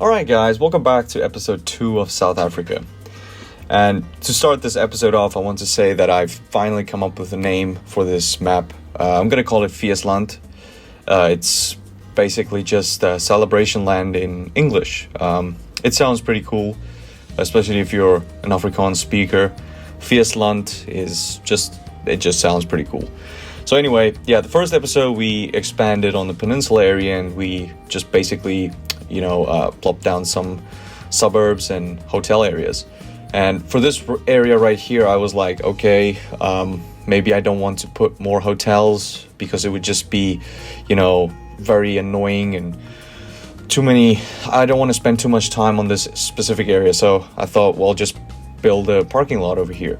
Alright guys, welcome back to episode 2 of South Africa. And to start this episode off, I want to say that I've finally come up with a name for this map. I'm going to call it Feestland. It's basically just celebration land in English. It sounds pretty cool, especially if you're an Afrikaans speaker. Feestland it just sounds pretty cool. So anyway, the first episode we expanded on the peninsula area and we just basically plop down some suburbs and hotel areas. And for this area right here, I was like, okay, maybe I don't want to put more hotels because it would just be, very annoying and too many. I don't want to spend too much time on this specific area. So I thought, well, just build a parking lot over here.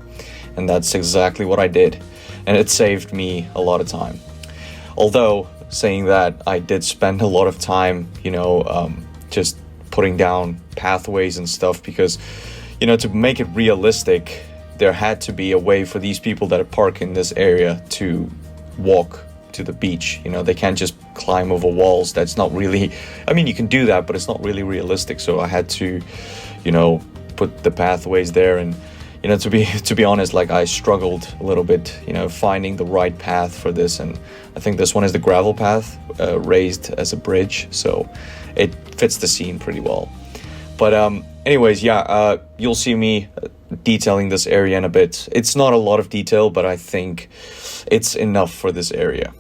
And that's exactly what I did. And it saved me a lot of time. Although, saying that, I did spend a lot of time, just putting down pathways and stuff because, to make it realistic, there had to be a way for these people that park in this area to walk to the beach. They can't just climb over walls. That's not really, you can do that, but it's not really realistic. So I had to, put the pathways there and, to be honest, like I struggled a little bit, finding the right path for this. And I think this one is the gravel path, raised as a bridge. So it fits the scene pretty well. But anyways, you'll see me detailing this area in a bit. It's not a lot of detail, but I think it's enough for this area.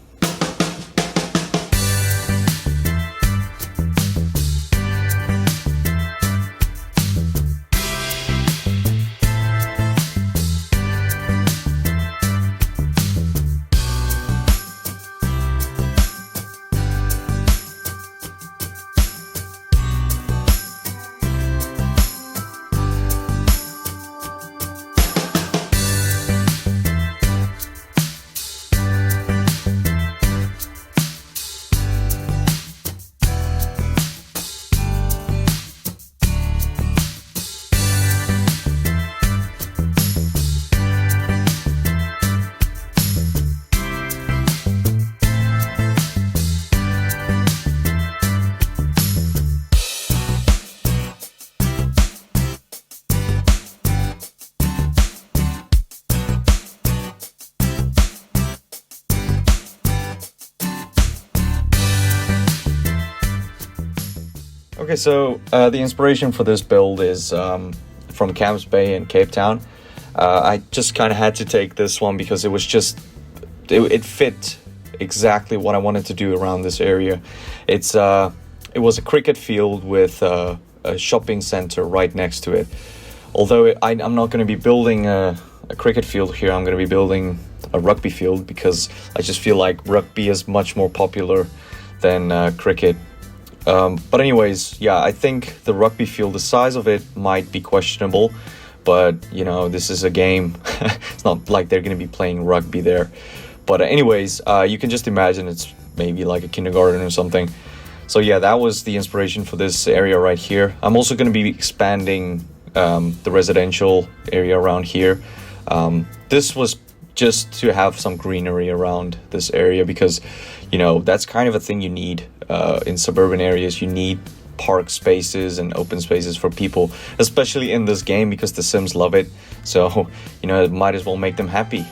Okay, so the inspiration for this build is from Camps Bay in Cape Town. I just kind of had to take this one because it was it fit exactly what I wanted to do around this area. It was a cricket field with a shopping center right next to it. Although I'm not going to be building a cricket field here, I'm going to be building a rugby field because I just feel like rugby is much more popular than cricket. But anyways, I think the rugby field, the size of it might be questionable, but this is a game. It's not like they're going to be playing rugby there. But anyways, you can just imagine it's maybe like a kindergarten or something. So that was the inspiration for this area right here. I'm also going to be expanding the residential area around here. This was just to have some greenery around this area because, that's kind of a thing you need in suburban areas. You need park spaces and open spaces for people, especially in this game because the Sims love it. So, it might as well make them happy.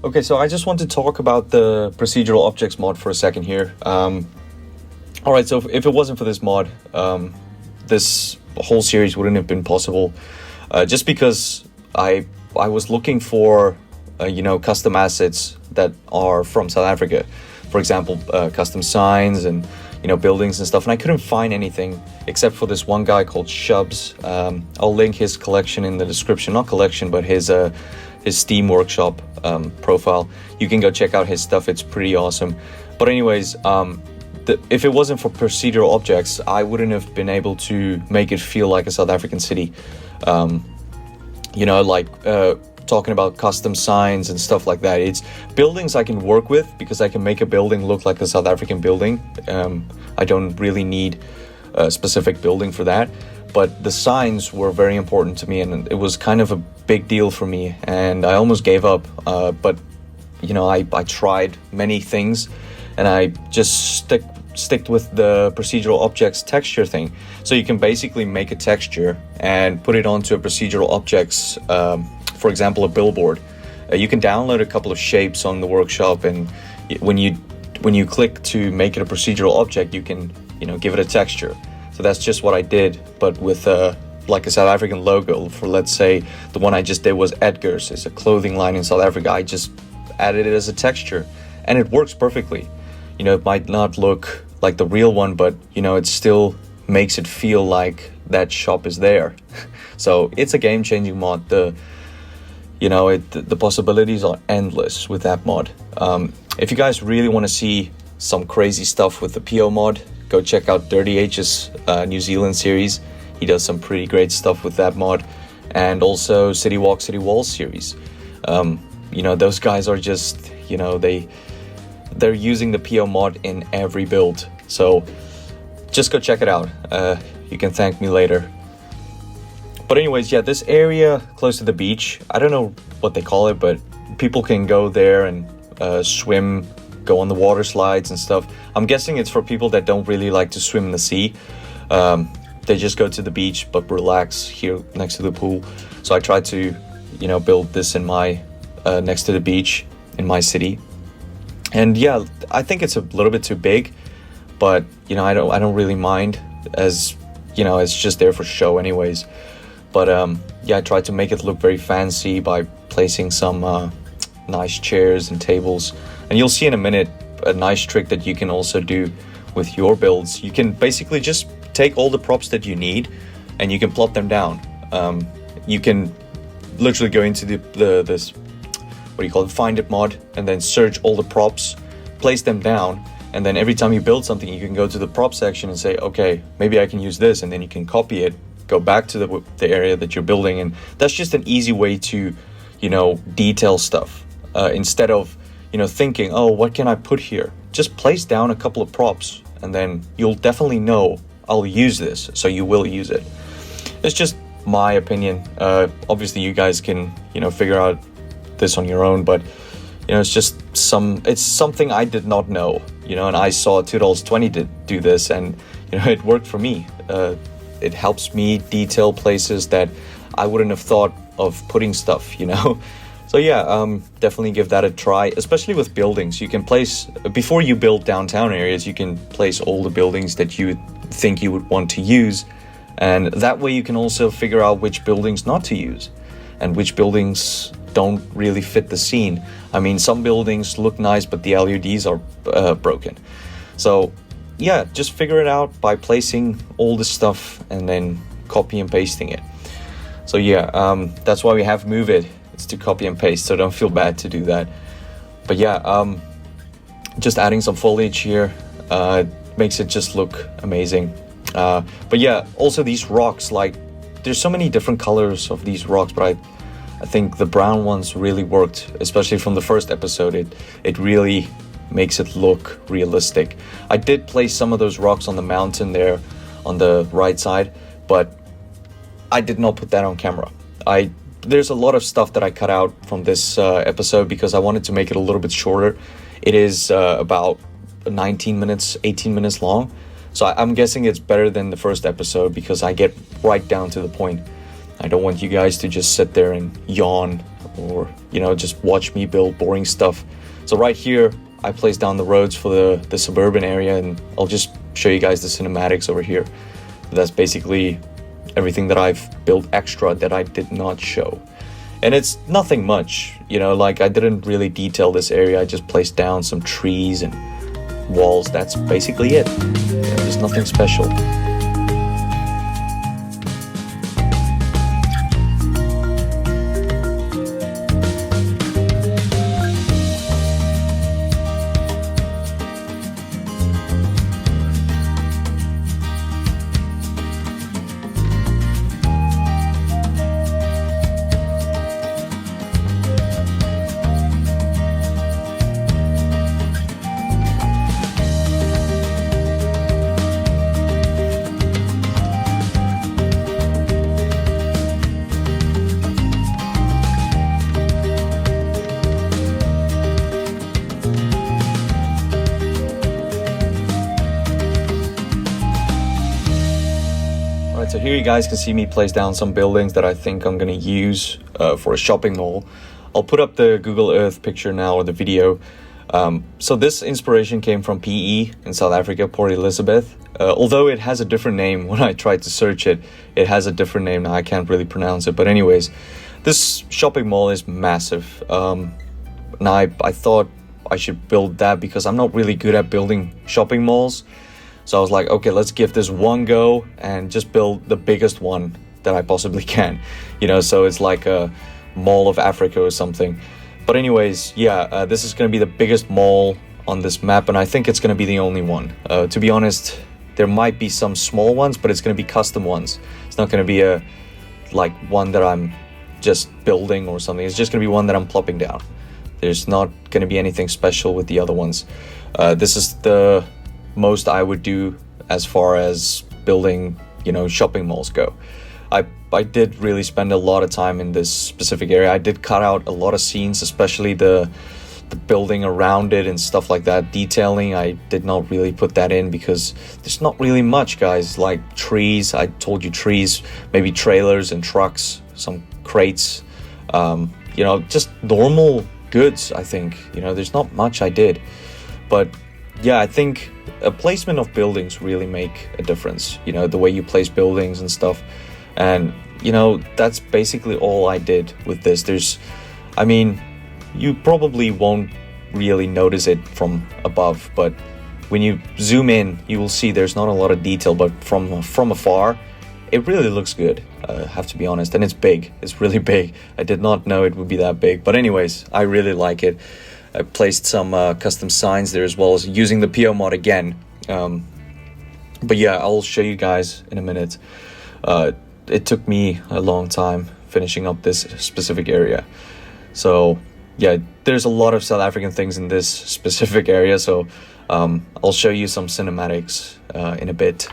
Okay, so I just want to talk about the procedural objects mod for a second here. All right, so if it wasn't for this mod, this whole series wouldn't have been possible. Just because I was looking for custom assets that are from South Africa, for example, custom signs and buildings and stuff, and I couldn't find anything except for this one guy called Shubs. I'll link his collection in the description, not collection, but his Steam Workshop profile. You can go check out his stuff. It's pretty awesome. But anyways, if it wasn't for procedural objects, I wouldn't have been able to make it feel like a South African city. Talking about custom signs and stuff like that. It's buildings I can work with because I can make a building look like a South African building. I don't really need a specific building for that. But the signs were very important to me, and it was kind of a big deal for me, and I almost gave up. But I tried many things, and I just stick with the procedural objects texture thing. So you can basically make a texture and put it onto a procedural objects. For example, a billboard. You can download a couple of shapes on the workshop, and when you click to make it a procedural object, you can give it a texture. So that's just what I did, but with like a South African logo. For, let's say, the one I just did was Edgar's. It's a clothing line in South Africa. I just added it as a texture, and it works perfectly. It might not look like the real one, but it still makes it feel like that shop is there. So it's a game-changing mod. The possibilities are endless with that mod. If you guys really want to see some crazy stuff with the PO mod, go check out Dirty H's New Zealand series. He does some pretty great stuff with that mod. And also City Walk, City Walls series. Those guys are just, they're using the PO mod in every build. So just go check it out. You can thank me later. But anyways, yeah, this area close to the beach, I don't know what they call it, but people can go there and swim, go on the water slides and stuff. I'm guessing it's for people that don't really like to swim in the sea. They just go to the beach but relax here next to the pool. So I tried to, build this in my next to the beach in my city. And yeah, I think it's a little bit too big, but I don't really mind, as it's just there for show anyways. But I tried to make it look very fancy by placing some nice chairs and tables. And you'll see in a minute a nice trick that you can also do with your builds. You can basically just take all the props that you need and you can plot them down. You can literally go into this find it mod, and then search all the props, place them down, and then every time you build something, you can go to the prop section and say, okay, maybe I can use this, and then you can copy it, go back to the area that you're building. And that's just an easy way to detail stuff, instead of thinking, oh, what can I put here? Just place down a couple of props, and then you'll definitely know I'll use this, so you will use it. It's just my opinion. Obviously you guys can figure out this on your own, but it's just it's something I did not know, and I saw $2.20 do this, and it worked for me. It helps me detail places that I wouldn't have thought of putting stuff, So yeah, definitely give that a try, especially with buildings. You can place, before you build downtown areas, you can place all the buildings that you think you would want to use, and that way you can also figure out which buildings not to use and which buildings don't really fit the scene. I mean, some buildings look nice, but the LEDs are broken. So yeah, just figure it out by placing all this stuff and then copy and pasting it. So yeah, that's why we have Move It. It's to copy and paste, so don't feel bad to do that. But yeah, just adding some foliage here makes it just look amazing. But yeah, also these rocks, like there's so many different colors of these rocks, but I think the brown ones really worked, especially from the first episode. It really makes it look realistic. I did place some of those rocks on the mountain there on the right side, but I did not put that on camera. There's a lot of stuff that I cut out from this episode because I wanted to make it a little bit shorter. It is about 19 minutes, 18 minutes long. So I'm guessing it's better than the first episode because I get right down to the point. I don't want you guys to just sit there and yawn or, you know, just watch me build boring stuff. So right here, I placed down the roads for the suburban area, and I'll just show you guys the cinematics over here. That's basically everything that I've built extra that I did not show. And it's nothing much, you know, like I didn't really detail this area. I just placed down some trees and walls. That's basically it. There's nothing special. So here you guys can see me place down some buildings that I think I'm going to use for a shopping mall. I'll put up the Google Earth picture now, or the video. So this inspiration came from PE in South Africa, Port Elizabeth. Although it has a different name, when I tried to search it, it has a different name now. I can't really pronounce it. But anyways, this shopping mall is massive. And I thought I should build that because I'm not really good at building shopping malls. So I was like, okay, let's give this one go and just build the biggest one that I possibly can. You know, so it's like a Mall of Africa or something. But anyways, yeah, this is going to be the biggest mall on this map, and I think it's going to be the only one. To be honest, there might be some small ones, but it's going to be custom ones. It's not going to be a like one that I'm just building or something. It's just going to be one that I'm plopping down. There's not going to be anything special with the other ones. This is the most I would do as far as building, you know, shopping malls go. I did really spend a lot of time in this specific area. I did cut out a lot of scenes, especially the building around it and stuff like that. Detailing, I did not really put that in because there's not really much, guys. Like trees, I told you trees, maybe trailers and trucks, some crates, you know, just normal goods, I think. You know, there's not much I did. But yeah, I think a placement of buildings really make a difference. You know, the way you place buildings and stuff. And, you know, that's basically all I did with this. I mean, you probably won't really notice it from above, but when you zoom in, you will see there's not a lot of detail, but from afar, it really looks good, I have to be honest. And it's big. It's really big. I did not know it would be that big. But anyways, I really like it. I placed some custom signs there as well as using the PO mod again. But yeah, I'll show you guys in a minute. It took me a long time finishing up this specific area. So yeah, there's a lot of South African things in this specific area. So I'll show you some cinematics in a bit.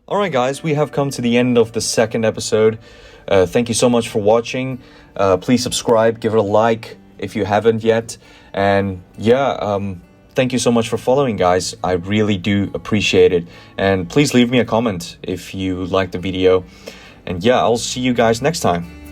Alright guys, we have come to the end of the second episode. Thank you so much for watching. Please subscribe, give it a like if you haven't yet. And thank you so much for following, guys. I really do appreciate it. And please leave me a comment if you liked the video. And I'll see you guys next time.